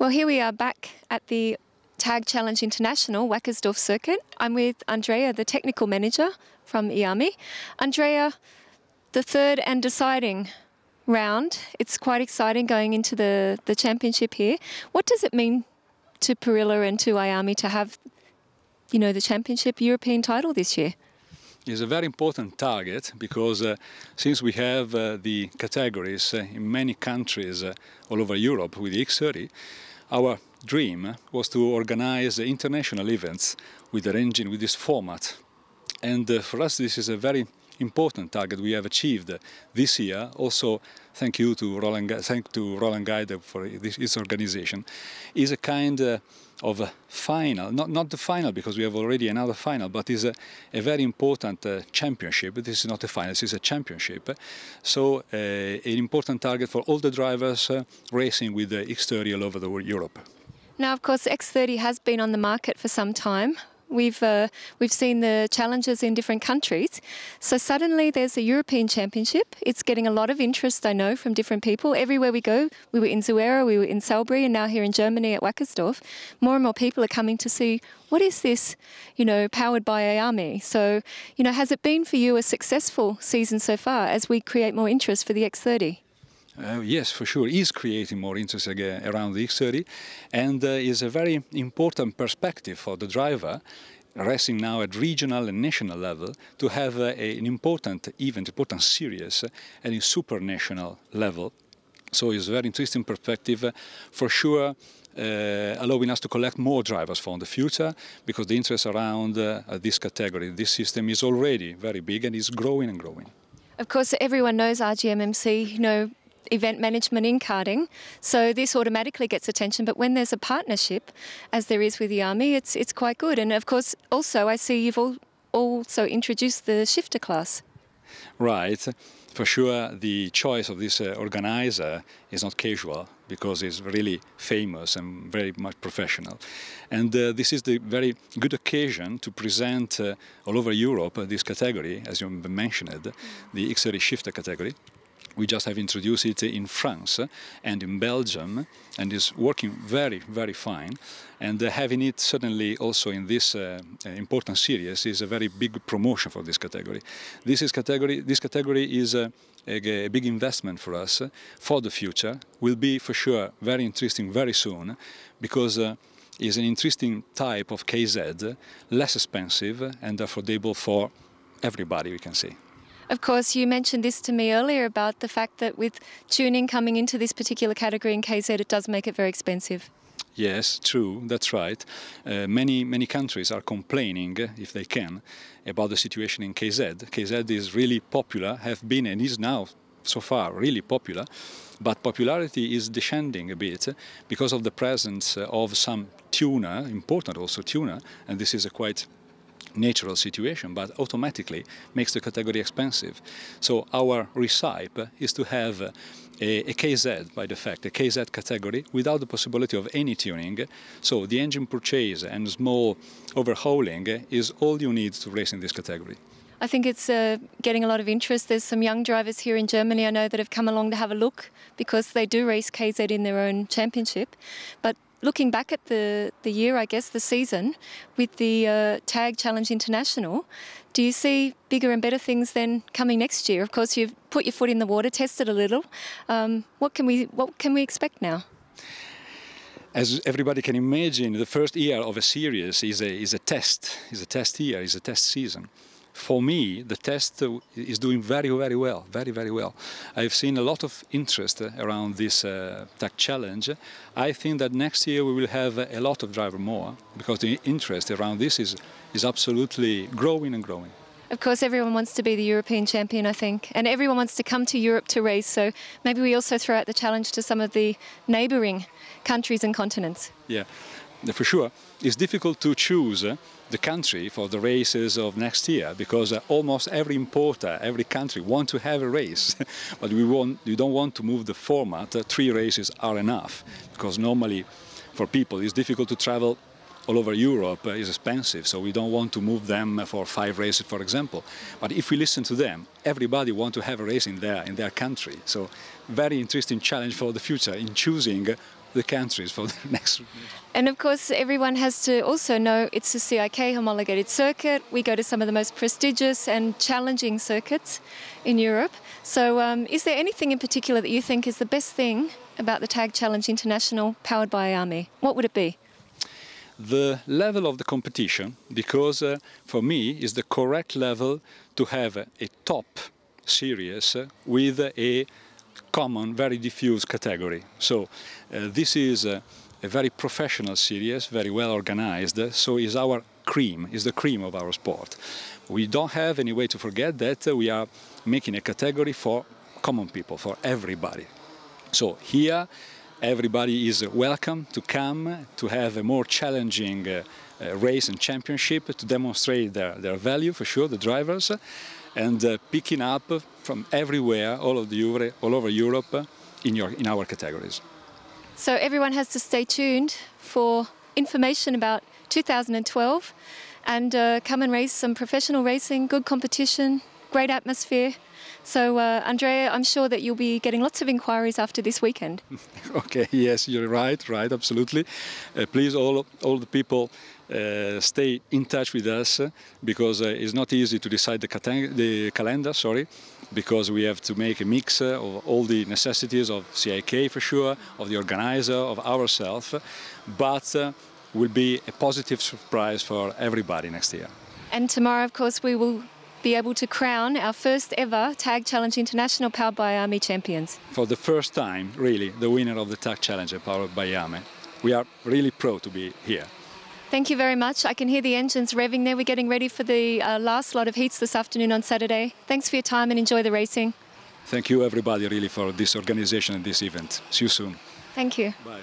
Well, here we are back at the Tag Challenge International Wackersdorf circuit. I'm with Andrea, the technical manager from Iame. Andrea, the third and deciding round, it's quite exciting going into the championship here. What does it mean to Perilla and to Iame to have, you know, the championship European title this year? It's a very important target because since we have the categories in many countries all over Europe with the X30, our dream was to organize international events with the engine, with this format. And for us this is a very important target we have achieved this year. Also, thank you to Roland Guide for this organization. Is a kind of a final, not the final because we have already another final, but is a very important championship. This is not a final, this is a championship. So an important target for all the drivers racing with the X30 all over Europe. Now, of course, X30 has been on the market for some time. We've seen the challenges in different countries. So suddenly there's a European Championship. It's getting a lot of interest, I know, from different people. Everywhere we go, we were in Zuera, we were in Salisbury, and now here in Germany at Wackersdorf, more and more people are coming to see, what is this, you know, powered by Iame? So, you know, has it been for you a successful season so far as we create more interest for the X30? Yes, for sure, is creating more interest around the X30 and is a very important perspective for the driver racing now at regional and national level to have an important event, important series at a supranational level. So it's a very interesting perspective for sure, allowing us to collect more drivers for the future because the interest around this category, this system is already very big and is growing and growing. Of course, everyone knows RGMMC, you know, event management in karting, so this automatically gets attention, but when there's a partnership, as there is with Iame, it's quite good. And of course, also I see you've also introduced the shifter class. Right. For sure, the choice of this organizer is not casual because it's really famous and very much professional. And this is the very good occasion to present all over Europe this category, as you mentioned, the X30 shifter category. We just have introduced it in France and in Belgium, and is working very, very fine. And having it certainly also in this important series is a very big promotion for this category. This category is a big investment for us for the future. Will be for sure very interesting very soon, because it's an interesting type of KZ, less expensive and affordable for everybody, we can say. Of course, you mentioned this to me earlier about the fact that with tuning coming into this particular category in KZ, it does make it very expensive. Yes, true, that's right. Many countries are complaining, if they can, about the situation in KZ. KZ is really popular, have been and is now, so far, really popular, but popularity is descending a bit because of the presence of some tuner, important also tuner, and this is a quite natural situation, but automatically makes the category expensive. So our recipe is to have a KZ by defect, a KZ category without the possibility of any tuning. So the engine purchase and small overhauling is all you need to race in this category. I think it's getting a lot of interest. There's some young drivers here in Germany I know that have come along to have a look because they do race KZ in their own championship. But looking back at the year, I guess, the season, with the Tag Challenge International, do you see bigger and better things then coming next year? Of course, you've put your foot in the water, tested a little. What can we expect now? As everybody can imagine, the first year of a series is a test year, is a test season. For me, the test is doing very, very well, very, very well. I've seen a lot of interest around this Tag Challenge. I think that next year we will have a lot of drivers more, because the interest around this is absolutely growing and growing. Of course, everyone wants to be the European champion, I think, and everyone wants to come to Europe to race, so maybe we also throw out the challenge to some of the neighbouring countries and continents. Yeah, for sure. It's difficult to choose the country for the races of next year because almost every importer, every country want to have a race, but we don't want to move the format. 3 races are enough because normally for people it's difficult to travel all over Europe, is expensive, so we don't want to move them for 5 races, for example. But if we listen to them, everybody wants to have a race in their country. So very interesting challenge for the future in choosing the countries for the next. And of course, everyone has to also know it's a CIK homologated circuit. We go to some of the most prestigious and challenging circuits in Europe. So is there anything in particular that you think is the best thing about the Tag Challenge International powered by Iame? What would it be? The level of the competition, because for me is the correct level to have a top series with a common, very diffuse category. So this is a very professional series, very well organized, so is our cream, is the cream of our sport. We don't have any way to forget that we are making a category for common people, for everybody. So here everybody is welcome to come to have a more challenging race and championship to demonstrate their value, for sure, the drivers, and picking up from everywhere, all over Europe, in our categories. So everyone has to stay tuned for information about 2012 and come and race some professional racing, good competition, great atmosphere. So Andrea, I'm sure that you'll be getting lots of inquiries after this weekend. Okay, yes, you're right, absolutely. Please, all the people, stay in touch with us, because it's not easy to decide the calendar, because we have to make a mix of all the necessities of CIK, for sure, of the organizer, of ourselves, but will be a positive surprise for everybody next year. And tomorrow, of course, we will be able to crown our first ever Tag Challenge International powered by Iame champions. For the first time, really, the winner of the Tag Challenge powered by Iame. We are really proud to be here. Thank you very much. I can hear the engines revving there. We're getting ready for the last lot of heats this afternoon on Saturday. Thanks for your time and enjoy the racing. Thank you everybody really for this organization and this event. See you soon. Thank you. Bye.